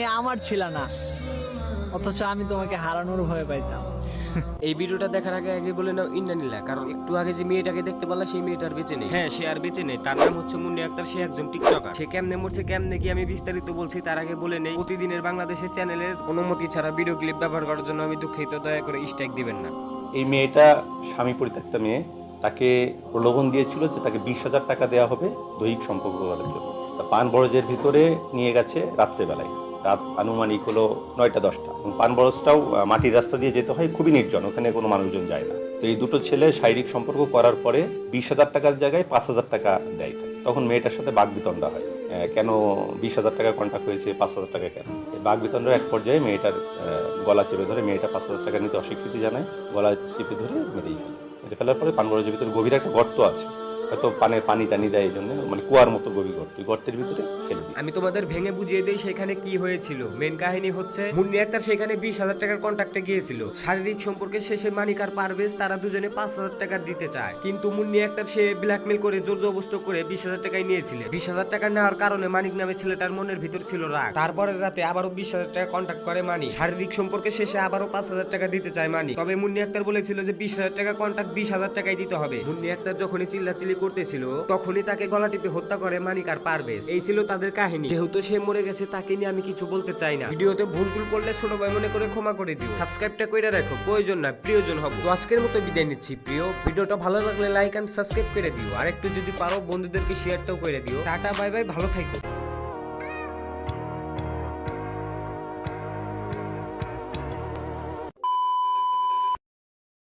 তুমি আমার ছিল না, অথচ আমি তোমাকে হারানোর ভয় পাইতাম। এই ভিডিওটা দেখার আগে আগে বলে নাও ইন্নানিল্লা, কারণ একটু আগে যে মেয়েটাকে দেখতে পারলা সেই মেয়েটার বেঁচে নেই। হ্যাঁ, সে আর বেঁচে নেই। তার নাম হচ্ছে মুন্নি আক্তার। সে একজন টিকটকার। সে কেমনে মরছে কেমনে কি আমি বিস্তারিত বলছি, তার আগে বলে নেই প্রতিদিনের বাংলাদেশের চ্যানেলের অনুমতি ছাড়া ভিডিও ক্লিপ ব্যবহার করার জন্য আমি দুঃখিত, দয়া করে স্ট্রাইক দিবেন না। এই মেয়েটা স্বামী পরিত্যক্তা মেয়ে, তাকে প্রলোভন দিয়েছিল যে তাকে 20,000 টাকা দেওয়া হবে দৈহিক সম্পর্ক করার জন্য। তা পান বরজের ভিতরে নিয়ে গেছে রাত্রেবেলায়, রাত আনুমানিক হলো 9টা-10টা। পান বরজটাও মাটির রাস্তা দিয়ে যেতে হয়, খুবই নির্জন, ওখানে কোনো মানুষজন যায় না। তো এই দুটো ছেলে শারীরিক সম্পর্ক করার পরে 20,000 টাকার জায়গায় 5,000 টাকা দেয় তাকে। তখন মেয়েটার সাথে বাগবিতণ্ডা হয়, কেন 20,000 টাকা কন্ট্যাক্ট হয়েছে, 5,000 টাকা কেন। এই বাগবিতণ্ডার এক পর্যায়ে মেয়েটার গলা চেপে ধরে, মেয়েটা 5,000 টাকা নিতে অস্বীকৃতি জানায়, গলা চেপে ধরে মেরেই ফেলে। মেরে ফেলার পরে পান বরজের ভিতরে গভীর একটা গর্ত আছে, হয়তো পানের পানি টানি দেয় এই জন্য, মানে কুয়ার মতো গভীর গর্ত, গর্তের ভিতরে ফেলে দিই। আমি তোমাদের ভেঙে বুঝিয়ে দেই সেখানে কি হয়েছিল। মেন কাহিনী হচ্ছে মুন্নি আক্তার সেখানে 20,000 টাকার কন্ট্রাক্টে গিয়েছিল। শারীরিক সম্পর্কে শেষে মানিক আর পারভেজ তারা দুজনে 5,000 টাকা দিতে চায়, কিন্তু মুন্নি আক্তার সে ব্ল্যাকমেল করে জোর জবরদস্ত করে 20,000 টাকাই নিয়েছিল। 20,000 টাকা নেওয়ার কারণে মানিক নামে ছেলেটার মনের ভিতর ছিল রাগ। তারপরের রাতে আবারও 20,000 টাকা কন্ট্যাক্ট করে মানিক। শারীরিক সম্পর্কে শেষে আবারও 5,000 টাকা দিতে চায় মানিক। তবে মুন্নি আক্তার বলেছিল যে 20,000 টাকা কন্ট্রাক্ট 20,000 টাকাই দিতে হবে। মুন্নি আক্তার যখনই চিল্লাচিল্লি করতেছিল তখনই তাকে গলা টিপে হত্যা করে মানিক আর পারভেজ। এই ছিল তাদের কাহিনী। যেহেতু সে মরে গেছে তাকে নিয়ে আমি কিছু বলতে চাই না। ভিডিওতে ভুল টুল করলে ছোট ভাই মনে করে ক্ষমা করে দিও। সাবস্ক্রাইবটা কইরা রাখো, প্রয়োজন না প্রিয়জন হবে। তো আজকের মতো বিদায় নিচ্ছি প্রিয়। ভিডিওটা ভালো লাগলে লাইক এন্ড সাবস্ক্রাইব করে দিও, আর একটু যদি পারো বন্ধুদেরকে শেয়ারটাও করে দিও। টাটা বাই বাই, ভালো থাকো।